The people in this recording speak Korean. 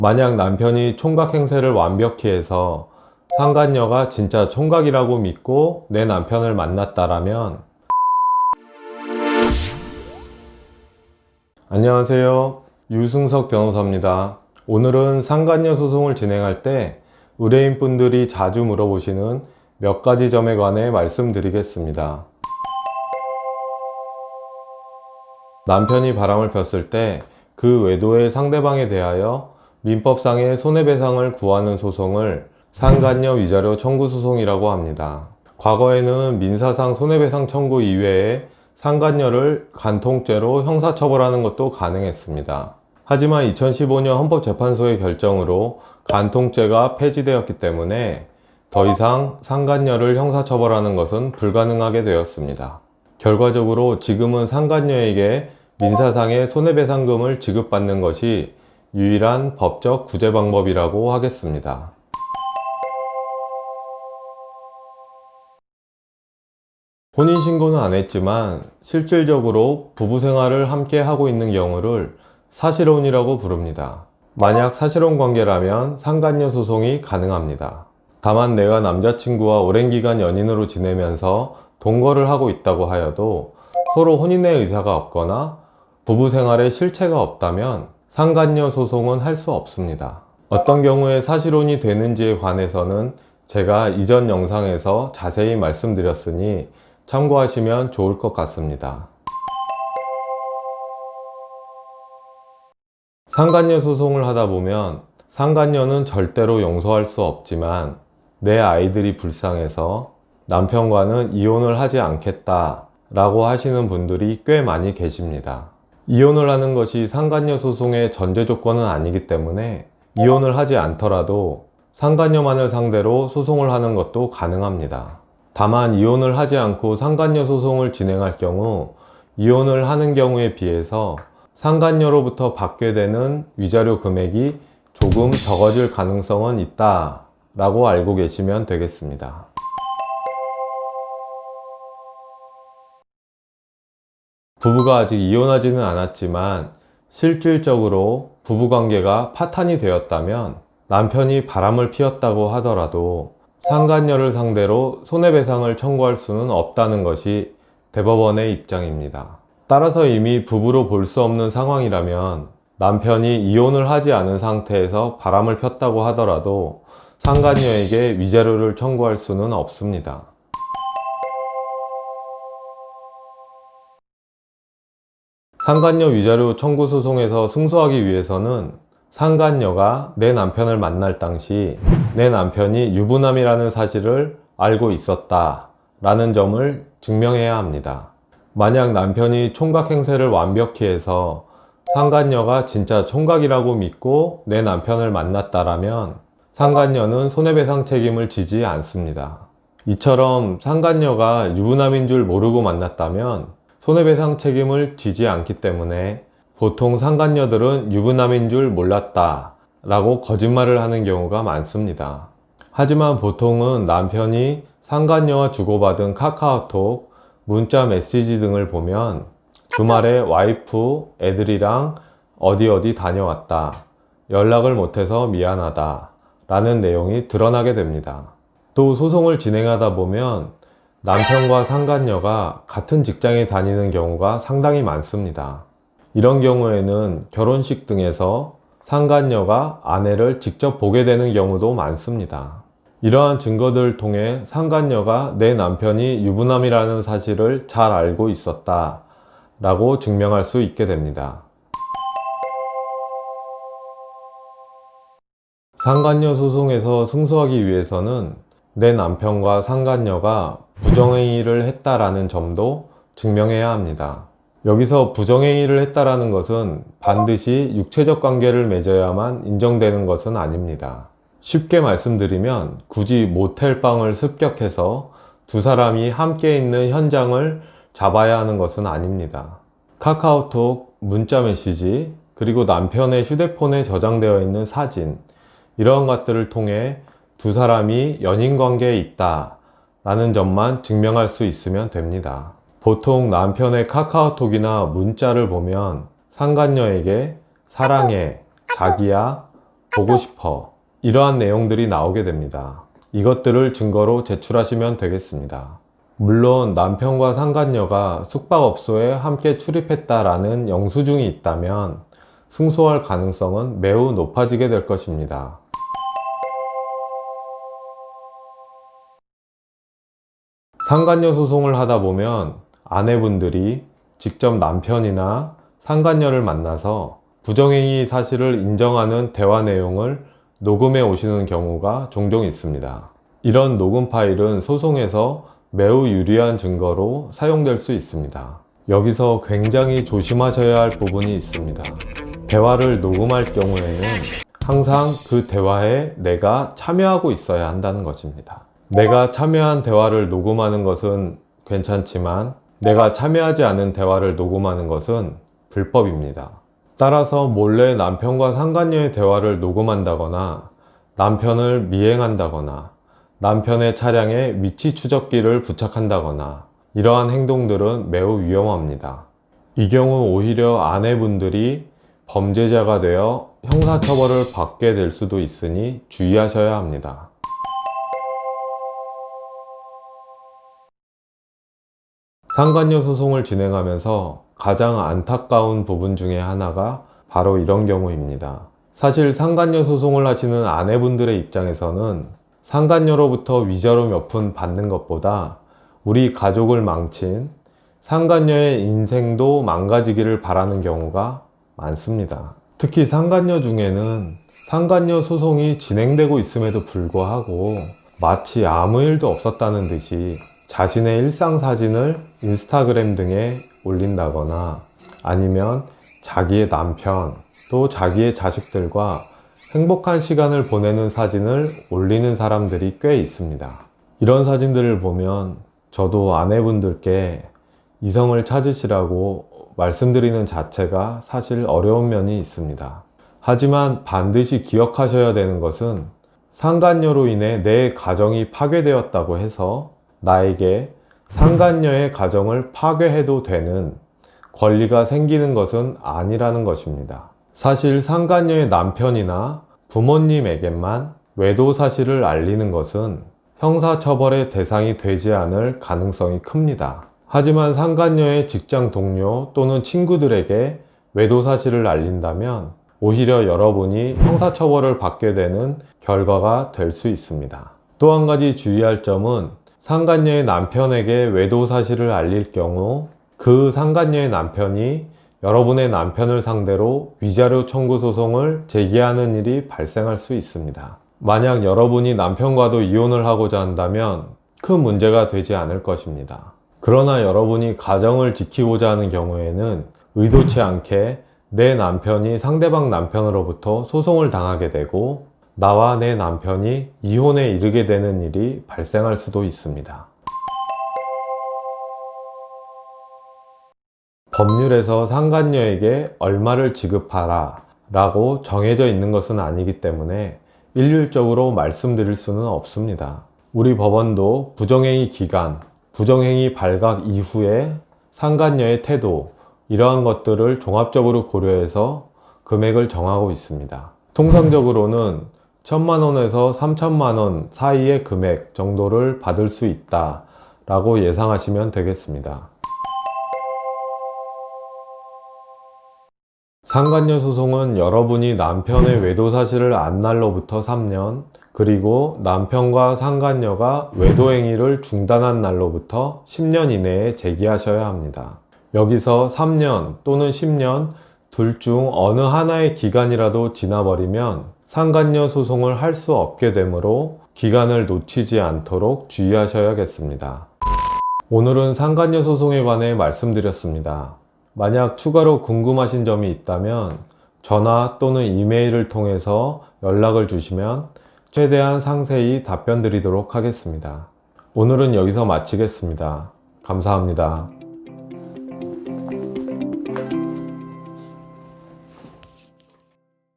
만약 남편이 총각 행세를 완벽히 해서 상간녀가 진짜 총각이라고 믿고 내 남편을 만났다라면, 안녕하세요, 유승석 변호사입니다. 오늘은 상간녀 소송을 진행할 때 의뢰인분들이 자주 물어보시는 몇 가지 점에 관해 말씀드리겠습니다. 남편이 바람을 폈을 때 그 외도의 상대방에 대하여 민법상의 손해배상을 구하는 소송을 상간녀 위자료 청구 소송이라고 합니다. 과거에는 민사상 손해배상 청구 이외에 상간녀를 간통죄로 형사처벌하는 것도 가능했습니다. 하지만 2015년 헌법재판소의 결정으로 간통죄가 폐지되었기 때문에 더 이상 상간녀를 형사처벌하는 것은 불가능하게 되었습니다. 결과적으로 지금은 상간녀에게 민사상의 손해배상금을 지급받는 것이 유일한 법적 구제 방법이라고 하겠습니다. 혼인신고는 안 했지만 실질적으로 부부 생활을 함께 하고 있는 경우를 사실혼이라고 부릅니다. 만약 사실혼 관계라면 상간녀 소송이 가능합니다. 다만 내가 남자친구와 오랜 기간 연인으로 지내면서 동거를 하고 있다고 하여도 서로 혼인의 의사가 없거나 부부 생활에 실체가 없다면 상간녀 소송은 할 수 없습니다. 어떤 경우에 사실혼이 되는지에 관해서는 제가 이전 영상에서 자세히 말씀드렸으니 참고하시면 좋을 것 같습니다. 상간녀 소송을 하다 보면 상간녀는 절대로 용서할 수 없지만 내 아이들이 불쌍해서 남편과는 이혼을 하지 않겠다 라고 하시는 분들이 꽤 많이 계십니다. 이혼을 하는 것이 상간녀 소송의 전제 조건은 아니기 때문에 이혼을 하지 않더라도 상간녀만을 상대로 소송을 하는 것도 가능합니다. 다만 이혼을 하지 않고 상간녀 소송을 진행할 경우 이혼을 하는 경우에 비해서 상간녀로부터 받게 되는 위자료 금액이 조금 적어질 가능성은 있다 라고 알고 계시면 되겠습니다. 부부가 아직 이혼하지는 않았지만 실질적으로 부부관계가 파탄이 되었다면 남편이 바람을 피웠다고 하더라도 상간녀를 상대로 손해배상을 청구할 수는 없다는 것이 대법원의 입장입니다. 따라서 이미 부부로 볼 수 없는 상황이라면 남편이 이혼을 하지 않은 상태에서 바람을 폈다고 하더라도 상간녀에게 위자료를 청구할 수는 없습니다. 상간녀 위자료 청구 소송에서 승소하기 위해서는 상간녀가 내 남편을 만날 당시 내 남편이 유부남이라는 사실을 알고 있었다 라는 점을 증명해야 합니다. 만약 남편이 총각 행세를 완벽히 해서 상간녀가 진짜 총각이라고 믿고 내 남편을 만났다라면 상간녀는 손해배상 책임을 지지 않습니다. 이처럼 상간녀가 유부남인 줄 모르고 만났다면 손해배상 책임을 지지 않기 때문에 보통 상간녀들은 유부남인 줄 몰랐다 라고 거짓말을 하는 경우가 많습니다. 하지만 보통은 남편이 상간녀와 주고받은 카카오톡, 문자 메시지 등을 보면 주말에 와이프, 애들이랑 어디 다녀왔다, 연락을 못해서 미안하다 라는 내용이 드러나게 됩니다. 또 소송을 진행하다 보면 남편과 상간녀가 같은 직장에 다니는 경우가 상당히 많습니다. 이런 경우에는 결혼식 등에서 상간녀가 아내를 직접 보게 되는 경우도 많습니다. 이러한 증거들을 통해 상간녀가 내 남편이 유부남이라는 사실을 잘 알고 있었다 라고 증명할 수 있게 됩니다. 상간녀 소송에서 승소하기 위해서는 내 남편과 상간녀가 부정행위를 했다라는 점도 증명해야 합니다. 여기서 부정행위를 했다라는 것은 반드시 육체적 관계를 맺어야만 인정되는 것은 아닙니다. 쉽게 말씀드리면 굳이 모텔방을 습격해서 두 사람이 함께 있는 현장을 잡아야 하는 것은 아닙니다. 카카오톡, 문자 메시지, 그리고 남편의 휴대폰에 저장되어 있는 사진, 이러한 것들을 통해 두 사람이 연인 관계에 있다 라는 점만 증명할 수 있으면 됩니다. 보통 남편의 카카오톡이나 문자를 보면 상간녀에게 사랑해, 자기야, 보고 싶어, 이러한 내용들이 나오게 됩니다. 이것들을 증거로 제출하시면 되겠습니다. 물론 남편과 상간녀가 숙박업소에 함께 출입했다라는 영수증이 있다면 승소할 가능성은 매우 높아지게 될 것입니다. 상간녀 소송을 하다 보면 아내분들이 직접 남편이나 상간녀를 만나서 부정행위 사실을 인정하는 대화 내용을 녹음해 오시는 경우가 종종 있습니다. 이런 녹음 파일은 소송에서 매우 유리한 증거로 사용될 수 있습니다. 여기서 굉장히 조심하셔야 할 부분이 있습니다. 대화를 녹음할 경우에는 항상 그 대화에 내가 참여하고 있어야 한다는 것입니다. 내가 참여한 대화를 녹음하는 것은 괜찮지만 내가 참여하지 않은 대화를 녹음하는 것은 불법입니다. 따라서 몰래 남편과 상간녀의 대화를 녹음한다거나 남편을 미행한다거나 남편의 차량에 위치 추적기를 부착한다거나 이러한 행동들은 매우 위험합니다. 이 경우 오히려 아내분들이 범죄자가 되어 형사처벌을 받게 될 수도 있으니 주의하셔야 합니다. 상간녀 소송을 진행하면서 가장 안타까운 부분 중에 하나가 바로 이런 경우입니다. 사실 상간녀 소송을 하시는 아내분들의 입장에서는 상간녀로부터 위자료 몇 푼 받는 것보다 우리 가족을 망친 상간녀의 인생도 망가지기를 바라는 경우가 많습니다. 특히 상간녀 중에는 상간녀 소송이 진행되고 있음에도 불구하고 마치 아무 일도 없었다는 듯이 자신의 일상 사진을 인스타그램 등에 올린다거나 아니면 자기의 남편 또 자기의 자식들과 행복한 시간을 보내는 사진을 올리는 사람들이 꽤 있습니다. 이런 사진들을 보면 저도 아내분들께 이성을 찾으시라고 말씀드리는 자체가 사실 어려운 면이 있습니다. 하지만 반드시 기억하셔야 되는 것은 상간녀로 인해 내 가정이 파괴되었다고 해서 나에게 상간녀의 가정을 파괴해도 되는 권리가 생기는 것은 아니라는 것입니다. 사실 상간녀의 남편이나 부모님에게만 외도 사실을 알리는 것은 형사처벌의 대상이 되지 않을 가능성이 큽니다. 하지만 상간녀의 직장 동료 또는 친구들에게 외도 사실을 알린다면 오히려 여러분이 형사처벌을 받게 되는 결과가 될 수 있습니다. 또 한 가지 주의할 점은 상간녀의 남편에게 외도 사실을 알릴 경우 그 상간녀의 남편이 여러분의 남편을 상대로 위자료 청구 소송을 제기하는 일이 발생할 수 있습니다. 만약 여러분이 남편과도 이혼을 하고자 한다면 큰 문제가 되지 않을 것입니다. 그러나 여러분이 가정을 지키고자 하는 경우에는 의도치 않게 내 남편이 상대방 남편으로부터 소송을 당하게 되고 나와 내 남편이 이혼에 이르게 되는 일이 발생할 수도 있습니다. 법률에서 상간녀에게 얼마를 지급하라 라고 정해져 있는 것은 아니기 때문에 일률적으로 말씀드릴 수는 없습니다. 우리 법원도 부정행위 기간, 부정행위 발각 이후에 상간녀의 태도 이러한 것들을 종합적으로 고려해서 금액을 정하고 있습니다. 통상적으로는 1,000만원에서 3,000만원 사이의 금액 정도를 받을 수 있다 라고 예상하시면 되겠습니다. 상간녀 소송은 여러분이 남편의 외도 사실을 안 날로부터 3년, 그리고 남편과 상간녀가 외도 행위를 중단한 날로부터 10년 이내에 제기하셔야 합니다. 여기서 3년 또는 10년 둘 중 어느 하나의 기간이라도 지나버리면 상간녀 소송을 할 수 없게 되므로 기간을 놓치지 않도록 주의하셔야겠습니다. 오늘은 상간녀 소송에 관해 말씀드렸습니다. 만약 추가로 궁금하신 점이 있다면 전화 또는 이메일을 통해서 연락을 주시면 최대한 상세히 답변 드리도록 하겠습니다. 오늘은 여기서 마치겠습니다. 감사합니다.